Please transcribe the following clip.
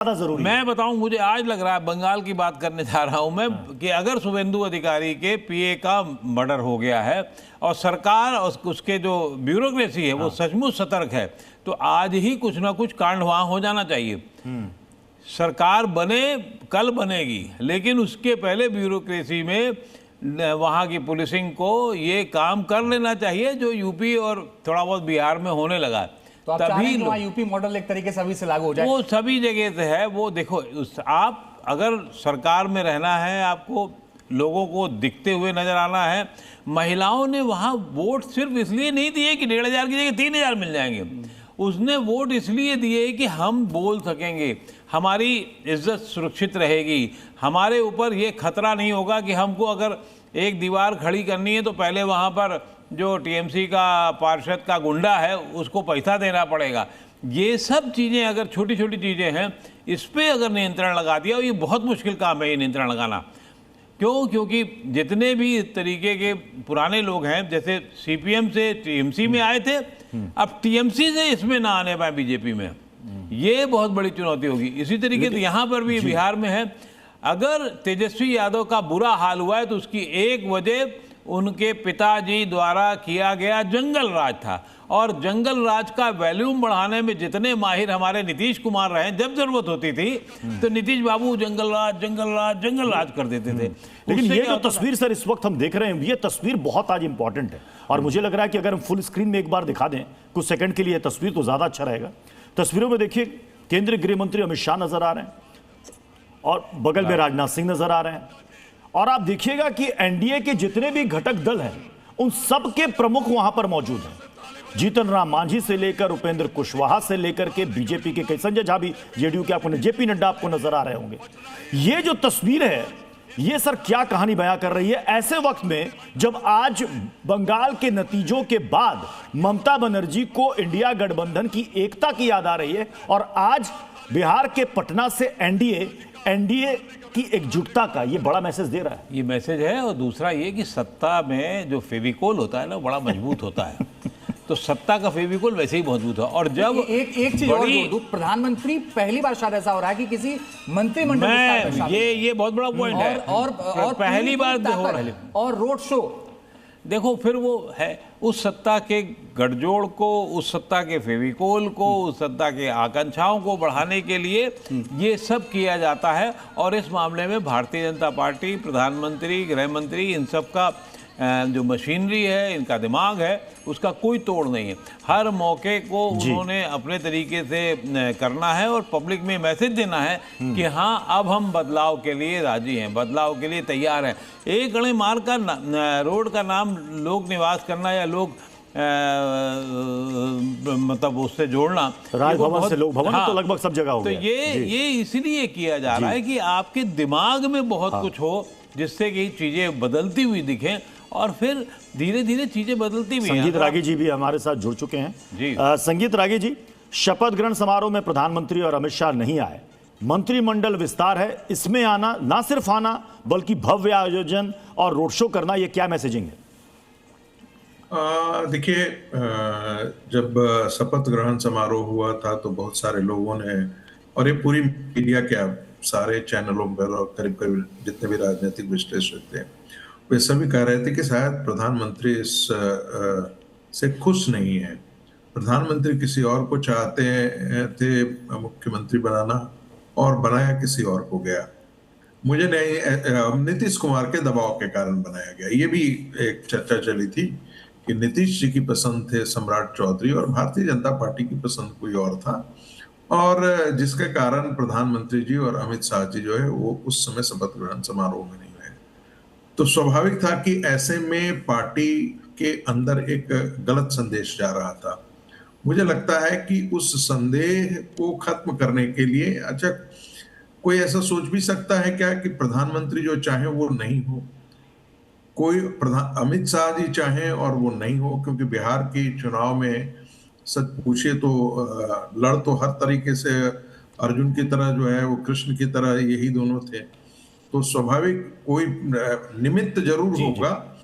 ज्यादा जरूरी है। मैं बताऊं, मुझे आज लग रहा है, बंगाल की बात करने जा रहा हूं मैं, कि अगर शुभेंदु अधिकारी के पीए का मर्डर हो गया है और सरकार और उसके जो ब्यूरोक्रेसी है वो सचमुच सतर्क है, तो आज ही कुछ ना कुछ कांड वहां हो जाना चाहिए। सरकार बने, कल बनेगी, लेकिन उसके पहले ब्यूरोक्रेसी में वहाँ की पुलिसिंग को ये काम कर लेना चाहिए जो यूपी और थोड़ा बहुत बिहार में होने लगा। तो आप चाह रहे हैं कि वहाँ यूपी मॉडल एक तरीके से अभी से लागू हो जाए? वो सभी जगह से है। वो देखो, आप अगर सरकार में रहना है, आपको लोगों को दिखते हुए नजर आना है। महिलाओं ने वहाँ वोट सिर्फ इसलिए नहीं दिए कि 1,500 की जगह 3,000 मिल जाएंगे। उसने वोट इसलिए दिए कि हम बोल सकेंगे, हमारी इज्जत सुरक्षित रहेगी, हमारे ऊपर ये खतरा नहीं होगा कि हमको अगर एक दीवार खड़ी करनी है तो पहले वहाँ पर जो टीएमसी का पार्षद का गुंडा है उसको पैसा देना पड़ेगा। ये सब चीज़ें, अगर छोटी छोटी चीज़ें हैं, इस पर अगर नियंत्रण लगा दिया, और ये बहुत मुश्किल काम है ये नियंत्रण लगाना। क्यों? क्योंकि जितने भी इस तरीके के पुराने लोग हैं, जैसे सीपीएम से टीएमसी में आए थे, अब टीएमसी से इसमें ना आने पाए बीजेपी में, ये बहुत बड़ी चुनौती होगी। इसी तरीके से यहाँ पर भी बिहार में है। अगर तेजस्वी यादव का बुरा हाल हुआ है तो उसकी एक वजह उनके पिताजी द्वारा किया गया जंगल राज था, और जंगल राज का वैल्यूम बढ़ाने में जितने माहिर हमारे नीतीश कुमार रहे, जब जरूरत होती थी तो नीतीश बाबू जंगल राज कर देते थे। लेकिन ये जो तस्वीर सर इस वक्त हम देख रहे हैं, ये तस्वीर बहुत आज इंपॉर्टेंट है, और मुझे लग रहा है कि अगर हम फुल स्क्रीन में एक बार दिखा दें कुछ सेकंड के लिए तस्वीर, तो ज्यादा अच्छा रहेगा। तस्वीरों में देखिए, केंद्रीय गृह मंत्री अमित शाह नजर आ रहे हैं और बगल में राजनाथ सिंह नजर आ रहे हैं, और आप देखिएगा कि एनडीए के जितने भी घटक दल हैं उन सब के प्रमुख वहां पर मौजूद हैं। जीतन राम मांझी से लेकर उपेंद्र कुशवाहा से लेकर के बीजेपी के कई, संजय झा भी जेडीयू के, आपको जेपी नड्डा आपको नजर आ रहे होंगे। ये जो तस्वीर है, ये सर क्या कहानी बयां कर रही है ऐसे वक्त में जब आज बंगाल के नतीजों के बाद ममता बनर्जी को इंडिया गठबंधन की एकता की याद आ रही है, और आज बिहार के पटना से एनडीए की एकजुटता का ये बड़ा मैसेज दे रहा है। ये मैसेज है। और दूसरा ये कि सत्ता में जो फेविकोल होता है ना, बड़ा मजबूत होता है। तो सत्ता का फेविकोल वैसे ही मजबूत है। और जब एक चीज और जोड़ दूं, प्रधानमंत्री पहली बार शायद ऐसा हो रहा है कि किसी मंत्रिमंडल में ये बहुत बड़ा पॉइंट है, और पहली बार हो रहा है। और रोड शो देखो, फिर वो है उस सत्ता के गठजोड़ को, उस सत्ता के फेविकोल को, उस सत्ता के आकांक्षाओं को बढ़ाने के लिए ये सब किया जाता है। और इस मामले में भारतीय जनता पार्टी, प्रधानमंत्री, गृह मंत्री, इन सब का जो मशीनरी है, इनका दिमाग है, उसका कोई तोड़ नहीं है। हर मौके को उन्होंने अपने तरीके से करना है और पब्लिक में मैसेज देना है कि हाँ, अब हम बदलाव के लिए राजी हैं, बदलाव के लिए तैयार हैं। एक गणे मार्ग का रोड का नाम लोक निवास करना या लोग मतलब उससे जोड़ना, राजभवन से लोक भवन, तो लगभग सब जगह हो गया। तो ये इसलिए किया जा रहा है कि आपके दिमाग में बहुत कुछ हो, जिससे कि चीजें बदलती हुई दिखें, और फिर धीरे धीरे चीजें बदलती भी हैं। संगीत रागी जी भी हमारे साथ जुड़ चुके हैं जी। संगीत रागी जी, शपथ ग्रहण समारोह में प्रधानमंत्री और अमित शाह नहीं आए, मंत्रिमंडल विस्तार है, इसमें आना, ना सिर्फ आना बल्कि भव्य आयोजन और रोड शो करना, ये क्या मैसेजिंग है? देखिए, जब शपथ ग्रहण समारोह हुआ था तो बहुत सारे लोगों ने, और ये पूरी मीडिया के सारे चैनलों पर और करीब करीब जितने भी राजनीतिक विश्लेषक थे, वे सभी कह रहे थे कि शायद प्रधानमंत्री इस से खुश नहीं है। प्रधानमंत्री किसी और को चाहते थे मुख्यमंत्री बनाना, और बनाया किसी और को गया। मुझे नहीं, नीतीश कुमार के दबाव के कारण बनाया गया। ये भी एक चर्चा चली थी कि नीतीश जी की पसंद थे सम्राट चौधरी और भारतीय जनता पार्टी की पसंद कोई और था, और जिसके कारण प्रधानमंत्री जी और अमित शाह जी जो है वो उस समय शपथ ग्रहण समारोह में नहीं हुए। तो स्वाभाविक था कि ऐसे में पार्टी के अंदर एक गलत संदेश जा रहा था। मुझे लगता है कि उस संदेह को खत्म करने के लिए, अच्छा, कोई ऐसा सोच भी सकता है क्या कि प्रधानमंत्री जो चाहे वो नहीं हो, कोई अमित शाह जी चाहें और वो नहीं हो, क्योंकि बिहार के चुनाव में सच पूछिए तो लड़ तो हर तरीके से अर्जुन की तरह जो है वो कृष्ण की तरह यही दोनों थे। तो स्वाभाविक कोई निमित्त जरूर होगा